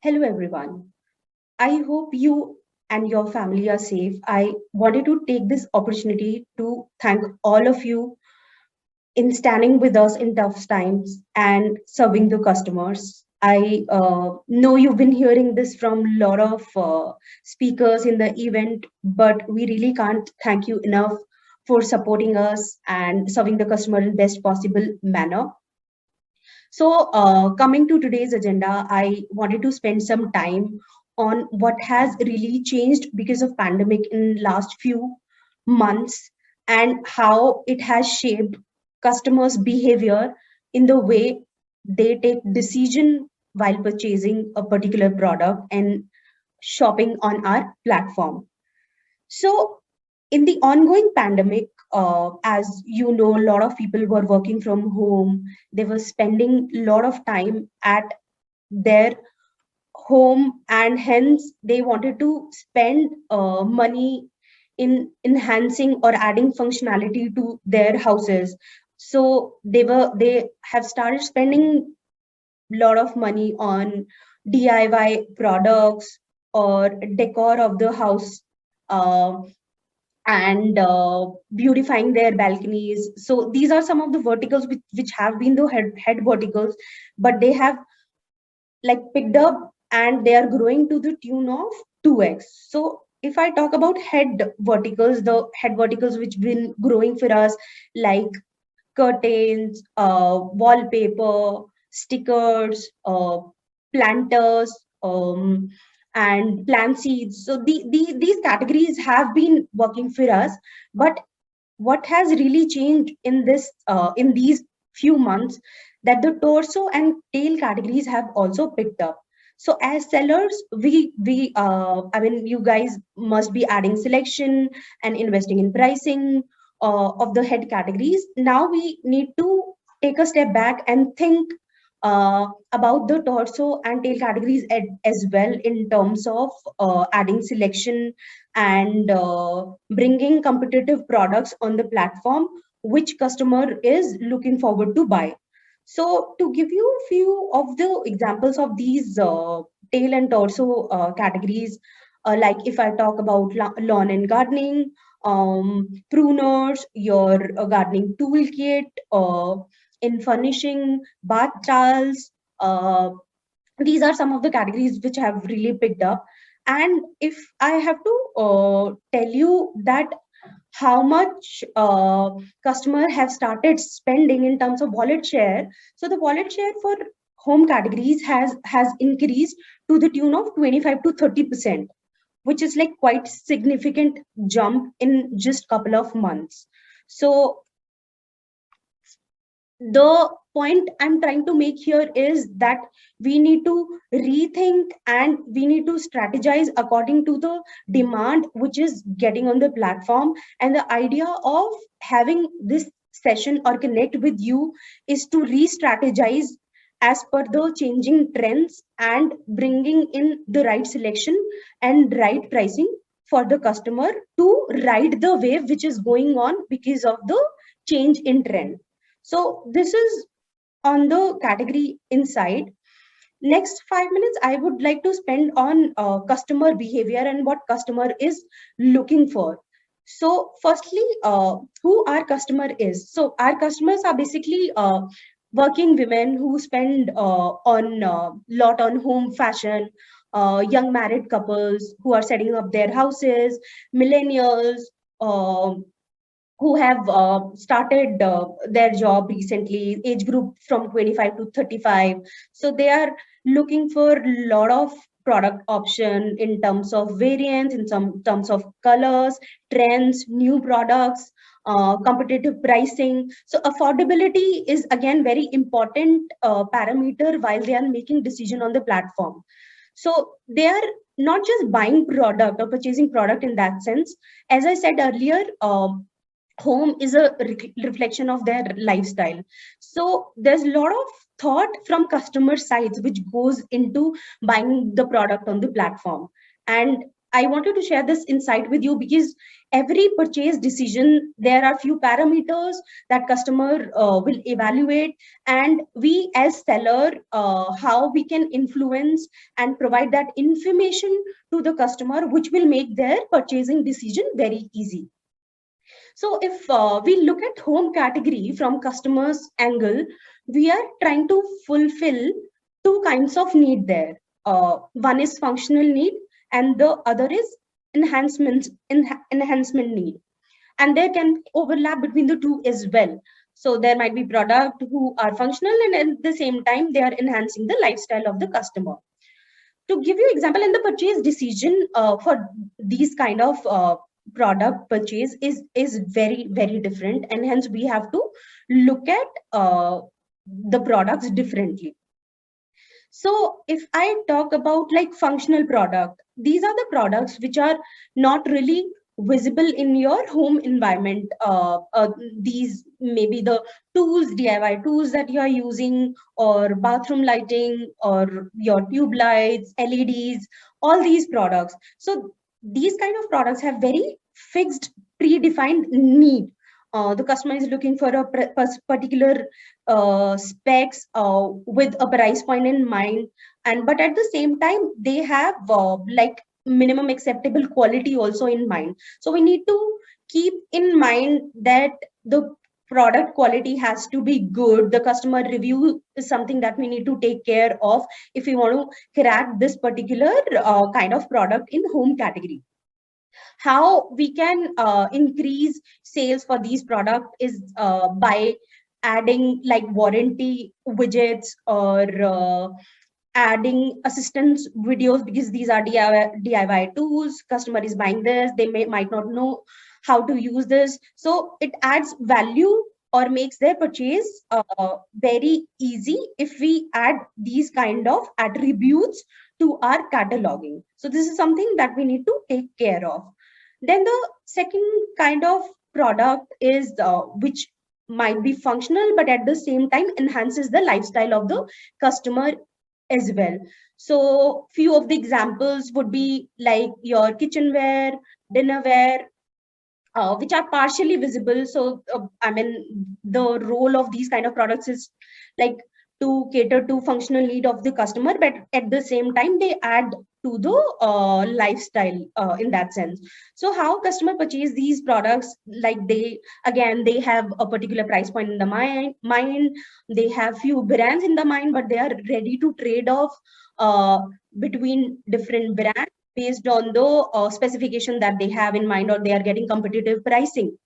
Hello, everyone. I hope you and your family are safe. I wanted to take this opportunity to thank all of you in standing with us in tough times and serving the customers. I know you've been hearing this from a lot of speakers in the event, but we really can't thank you enough for supporting us and serving the customer in best possible manner. So, coming to today's agenda, I wanted to spend some time on what has really changed because of pandemic in last few months and how it has shaped customers' behavior in the way they take decision while purchasing a particular product and shopping on our platform. So, in the ongoing pandemic, as you know, a lot of people were working from home. They were spending a lot of time at their home, and hence they wanted to spend money in enhancing or adding functionality to their houses. So they have started spending a lot of money on DIY products or decor of the house. Uh, and beautifying their balconies. So these are some of the verticals which have been the head verticals, but they have like picked up and they are growing to the tune of 2x. So if I talk about head verticals, the head verticals which been growing for us, like curtains, wallpaper, stickers, planters, and plant seeds. So these categories have been working for us. But what has really changed in these few months, that the torso and tail categories have also picked up. So as sellers, I mean, you guys must be adding selection and investing in pricing of the head categories. Now we need to take a step back and think about the torso and tail categories as well, in terms of adding selection and bringing competitive products on the platform which customer is looking forward to buy. So to give you a few of the examples of these tail and torso categories, like if I talk about lawn and gardening, pruners, your gardening toolkit, in furnishing, bath towels, uh, these are some of the categories which have really picked up. And if I have to tell you that how much customer have started spending in terms of wallet share, so the wallet share for home categories has increased to the tune of 25 to 30%, which is like quite significant jump in just couple of months. So the point I'm trying to make here is that we need to rethink and we need to strategize according to the demand which is getting on the platform. And the idea of having this session or connect with you is to re-strategize as per the changing trends and bringing in the right selection and right pricing for the customer to ride the wave which is going on because of the change in trend. So this is on the category inside. Next 5 minutes, I would like to spend on customer behavior and what customer is looking for. So firstly, who our customer is. So our customers are basically working women who spend on lot on home fashion, young married couples who are setting up their houses, millennials, uh, who have started their job recently, age group from 25 to 35. So they are looking for a lot of product option in terms of variants, in some terms of colors, trends, new products, competitive pricing. So affordability is again very important parameter while they are making decision on the platform. So they are not just buying product or purchasing product in that sense. As I said earlier, home is a reflection of their lifestyle. So there's a lot of thought from customer sides which goes into buying the product on the platform. And I wanted to share this insight with you because every purchase decision, there are few parameters that customer will evaluate, and we as seller, how we can influence and provide that information to the customer, which will make their purchasing decision very easy. So if we look at home category from customers angle, we are trying to fulfill two kinds of need there. One is functional need, and the other is enhancement need. And there can be overlap between the two as well. So there might be product who are functional, and at the same time they are enhancing the lifestyle of the customer. To give you example, in the purchase decision for these kind of product purchase is very different, and hence we have to look at the products differently. So if I talk about like functional product, these are the products which are not really visible in your home environment. These maybe the tools, DIY tools that you are using, or bathroom lighting, or your tube lights, LEDs, all these products. So these kind of products have very fixed, predefined need. The customer is looking for a particular specs with a price point in mind, and but at the same time they have like minimum acceptable quality also in mind. So we need to keep in mind that the product quality has to be good. The customer review is something that we need to take care of if we want to crack this particular kind of product in home category. How we can increase sales for these products is by adding like warranty widgets, or adding assistance videos, because these are DIY tools. Customer is buying this, they might not know how to use this, so it adds value or makes their purchase very easy if we add these kind of attributes to our cataloging. So this is something that we need to take care of. Then the second kind of product is which might be functional, but at the same time enhances the lifestyle of the customer as well. So few of the examples would be like your kitchenware, dinnerware, which are partially visible. So I mean, the role of these kind of products is like to cater to functional need of the customer, but at the same time they add to the lifestyle in that sense. So how customer purchase these products, like they, again, they have a particular price point in the mind, they have few brands in the mind, but they are ready to trade off uh, between different brands based on the specification that they have in mind, or they are getting competitive pricing.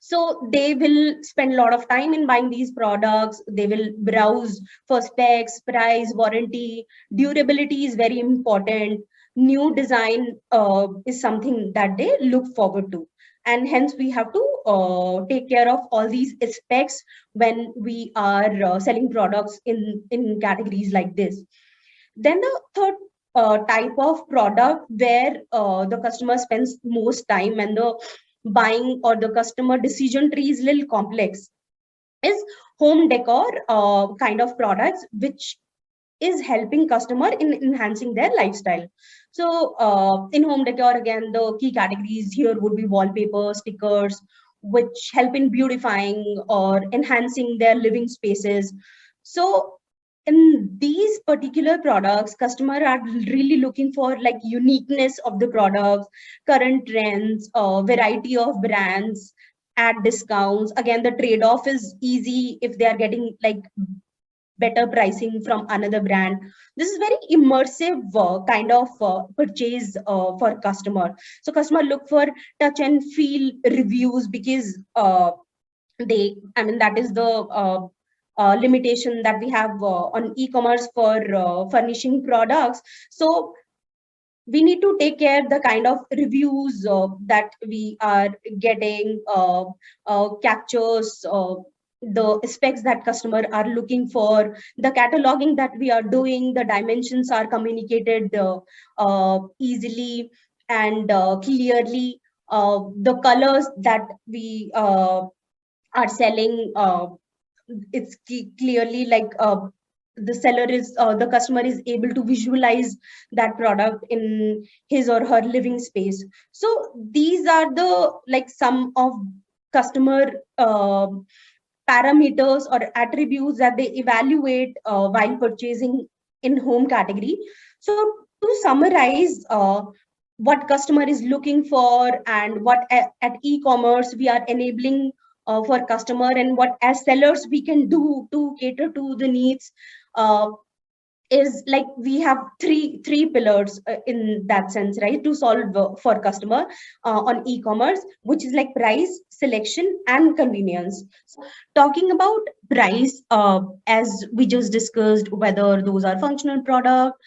So they will spend a lot of time in buying these products. They will browse for specs, price, warranty. Durability is very important. New design is something that they look forward to, and hence we have to take care of all these aspects when we are selling products in categories like this. Then the third type of product where the customer spends most time, and the buying or the customer decision tree is little complex, is home decor kind of products, which is helping customer in enhancing their lifestyle. So in home decor, again, the key categories here would be wallpaper, stickers, which help in beautifying or enhancing their living spaces. So in these particular products, customer are really looking for like uniqueness of the products, current trends, variety of brands at discounts. Again, the trade-off is easy if they are getting like better pricing from another brand. This is very immersive kind of purchase for customer. So customer look for touch and feel reviews, because they, I mean, that is the limitation that we have on e-commerce for furnishing products. So we need to take care the kind of reviews that we are getting, captures the specs that customer are looking for, the cataloging that we are doing, the dimensions are communicated easily and clearly, the colors that we are selling, it's clearly like the customer is able to visualize that product in his or her living space. So these are the like some of customer parameters or attributes that they evaluate while purchasing in home category. So to summarize, what customer is looking for and what at e-commerce we are enabling for customer, and what as sellers we can do to cater to the needs, uh, is like we have three pillars in that sense, right, to solve for customer on e-commerce, which is like price, selection, and convenience. So, talking about price, as we just discussed, whether those are functional product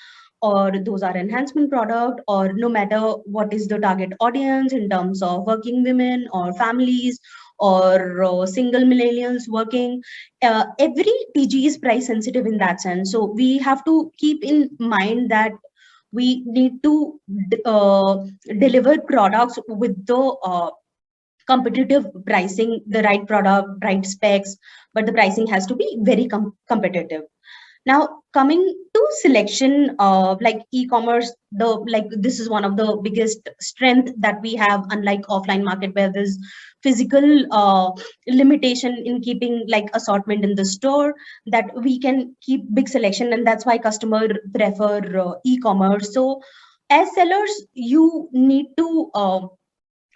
or those are enhancement product, or no matter what is the target audience in terms of working women or families or single millennials working, every TG is price sensitive in that sense. So we have to keep in mind that we need to deliver products with the competitive pricing, the right product, right specs, but the pricing has to be very competitive. Now, coming to selection, like e-commerce, the like this is one of the biggest strength that we have, unlike offline market where there's physical limitation in keeping like assortment in the store, that we can keep big selection, and that's why customer prefer e-commerce. So, as sellers, you need to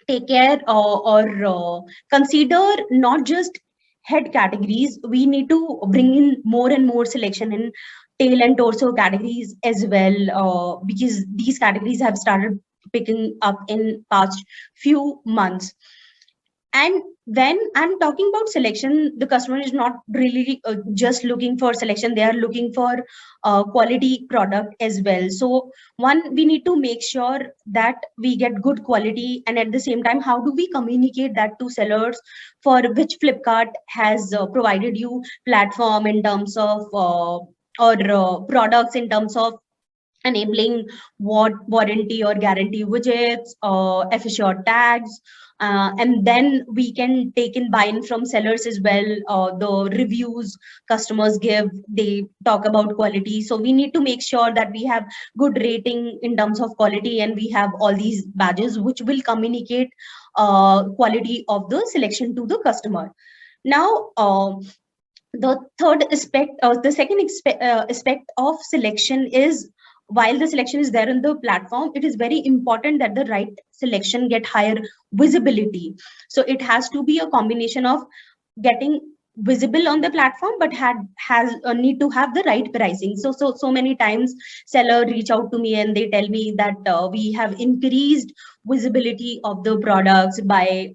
take care or consider not just head categories. We need to bring in more and more selection in tail and torso categories as well, because these categories have started picking up in past few months. And when I'm talking about selection, the customer is not really just looking for selection, they are looking for quality product as well. So one, we need to make sure that we get good quality, and at the same time, how do we communicate that to sellers, for which Flipkart has provided you platform in terms of or products in terms of enabling what warranty or guarantee widgets, FSR tags, and then we can take in buy-in from sellers as well. The reviews customers give, they talk about quality. So we need to make sure that we have good rating in terms of quality, and we have all these badges which will communicate quality of the selection to the customer. Now, the third aspect, or the second aspect of selection is, while the selection is there on the platform, it is very important that the right selection get higher visibility. So it has to be a combination of getting visible on the platform, but has a need to have the right pricing. So many times seller reach out to me and they tell me that we have increased visibility of the products by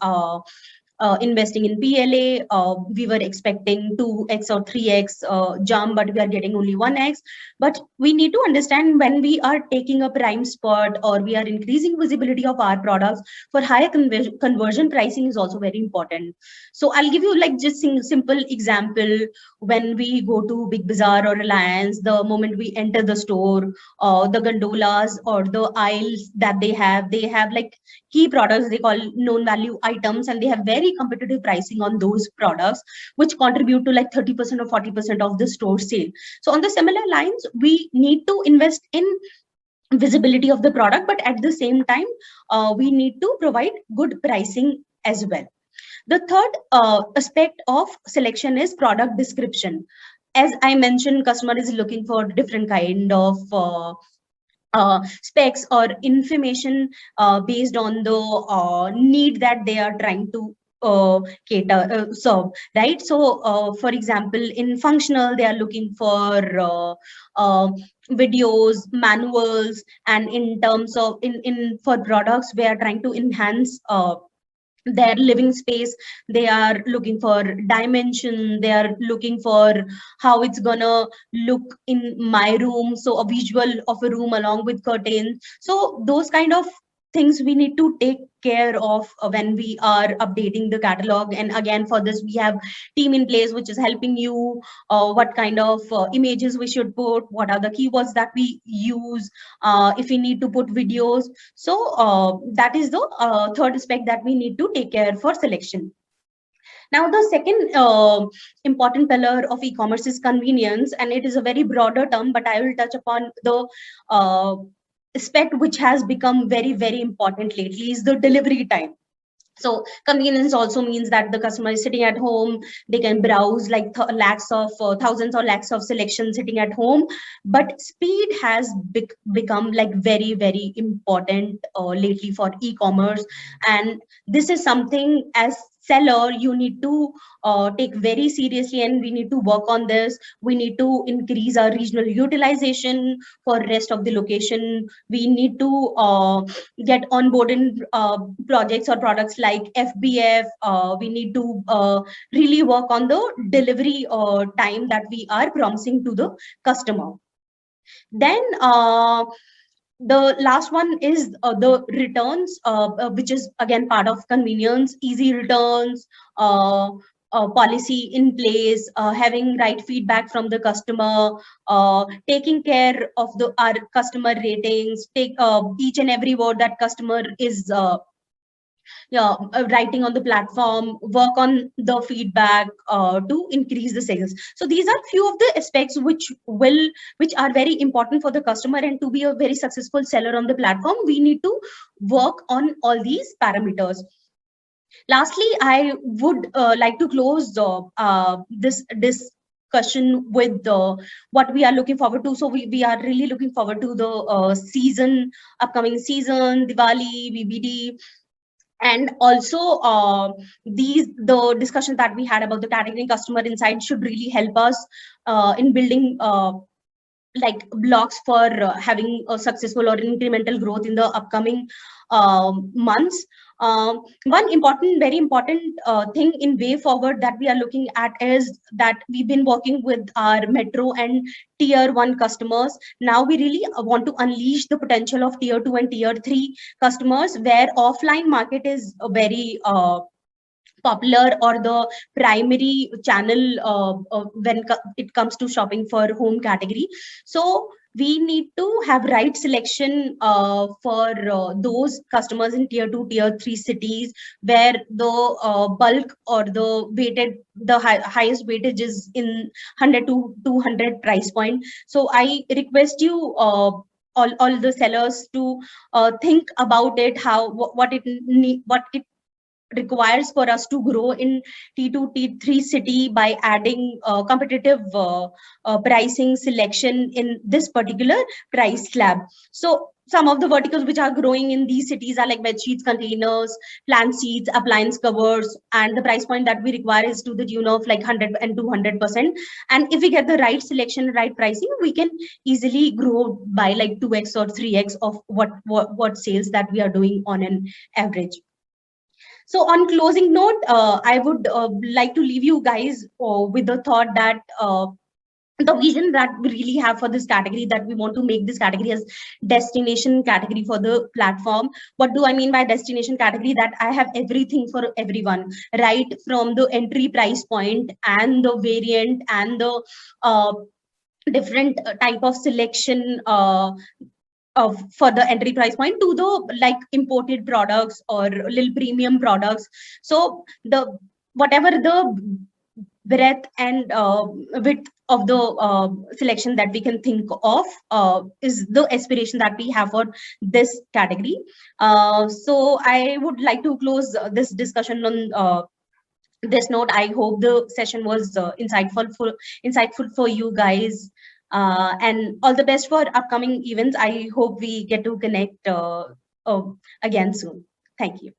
investing in PLA. We were expecting 2x or 3x jump, but we are getting only 1x. But we need to understand, when we are taking a prime spot or we are increasing visibility of our products for higher conversion, pricing is also very important. So I'll give you like just simple example. When we go to Big Bazaar or Reliance, the moment we enter the store, the gondolas or the aisles that they have like key products they call known value items, and they have very competitive pricing on those products, which contribute to like 30% or 40% of the store sale. So on the similar lines, we need to invest in visibility of the product, but at the same time, we need to provide good pricing as well. The third aspect of selection is product description. As I mentioned, customer is looking for different kind of specs or information based on the need that they are trying to serve, right? So for example, in functional, they are looking for uh, videos, manuals, and in terms of in for products, we are trying to enhance their living space. They are looking for dimension, they are looking for how it's gonna look in my room, so a visual of a room along with curtains. So those kind of things we need to take care of when we are updating the catalog. And again, for this we have team in place which is helping you what kind of images we should put, what are the keywords that we use, if we need to put videos. So that is the third aspect that we need to take care for selection. Now, the second important pillar of e-commerce is convenience, and it is a very broader term, but I will touch upon the uh, aspect which has become very, very important lately is the delivery time. So convenience also means that the customer is sitting at home, they can browse like lakhs of thousands or lakhs of selections sitting at home, but speed has become like very, very important lately for e-commerce. And this is something as seller you need to take very seriously, and we need to work on this. We need to increase our regional utilization for rest of the location. We need to get onboarded projects or products like FBF. We need to really work on the delivery time that we are promising to the customer. Then the last one is the returns, which is again part of convenience, easy returns, policy in place, having right feedback from the customer, taking care of the our customer ratings, take each and every word that customer is yeah, writing on the platform, work on the feedback to increase the sales. So these are few of the aspects which are very important for the customer, and to be a very successful seller on the platform, we need to work on all these parameters. Lastly, I would like to close this discussion with what we are looking forward to. So we are really looking forward to the upcoming season, Diwali, BBD, and also the discussion that we had about the category customer insight should really help us in building like blocks for having a successful or incremental growth in the upcoming months. One important, very important thing in way forward that we are looking at is that we've been working with our metro and tier 1 customers. Now we really want to unleash the potential of tier 2 and tier 3 customers, where offline market is very popular or the primary channel when it comes to shopping for home category. So we need to have right selection for those customers in tier 2 tier 3 cities, where the bulk or the weighted the highest weightage is in 100 to 200 price point. So I request you all the sellers to think about it, how what it requires for us to grow in T2, T3 city by adding competitive pricing selection in this particular price slab. So some of the verticals which are growing in these cities are like bed sheets, containers, plant seeds, appliance covers, and the price point that we require is to the tune of like 100 and 200%. And if we get the right selection, right pricing, we can easily grow by like 2x or 3x of what sales that we are doing on an average. So on closing note, I would like to leave you guys with the thought that the vision that we really have for this category, that we want to make this category as destination category for the platform. What do I mean by destination category? That I have everything for everyone, right from the entry price point and the variant and the different type of selection for the entry price point to the like imported products or little premium products. So the whatever the breadth and width of the selection that we can think of is the aspiration that we have for this category. So I would like to close this discussion on this note. I hope the session was insightful for you guys, and all the best for upcoming events. I hope we get to connect again soon. Thank you.